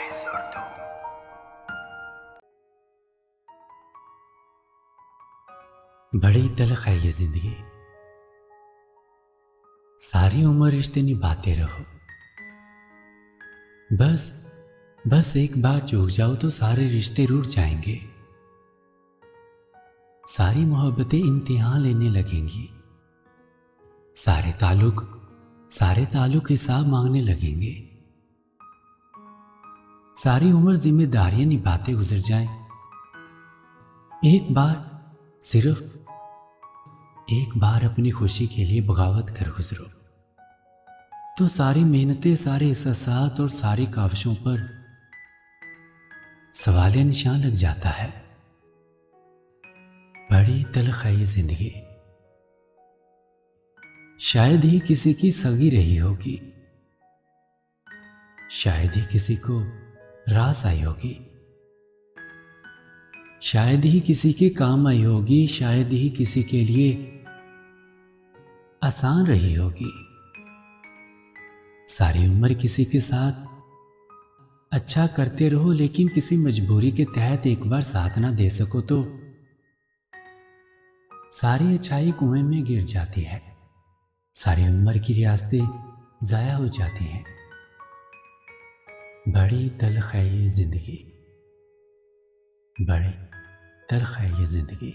Voice Urdu. بڑی تلخ ہے یہ زندگی، ساری عمر رشتے نبھاتے رہو، بس ایک بار چوک جاؤ تو سارے رشتے روٹ جائیں گے، ساری محبتیں امتحان لینے لگیں گی، سارے تعلق حساب مانگنے لگیں گے، ساری عمر ذمہ داریاں نبھاتے گزر جائیں، صرف ایک بار اپنی خوشی کے لیے بغاوت کر گزرو تو ساری محنتیں، سارے احساسات اور ساری کاوشوں پر سوالیہ نشان لگ جاتا ہے۔ بڑی تلخ ہے یہ زندگی، شاید ہی کسی کی سگی رہی ہوگی، شاید ہی کسی کو راس آئی ہوگی، شاید ہی کسی کے کام آئی ہوگی، شاید ہی کسی کے لیے آسان رہی ہوگی، ساری عمر کسی کے ساتھ اچھا کرتے رہو لیکن کسی مجبوری کے تحت ایک بار ساتھ نہ دے سکو تو ساری اچھائی کنویں میں گر جاتی ہے، ساری عمر کی ریاستیں ضائع ہو جاتی ہیں۔ بڑی تلخ ہے یہ زندگی، بڑی تلخ ہے یہ زندگی۔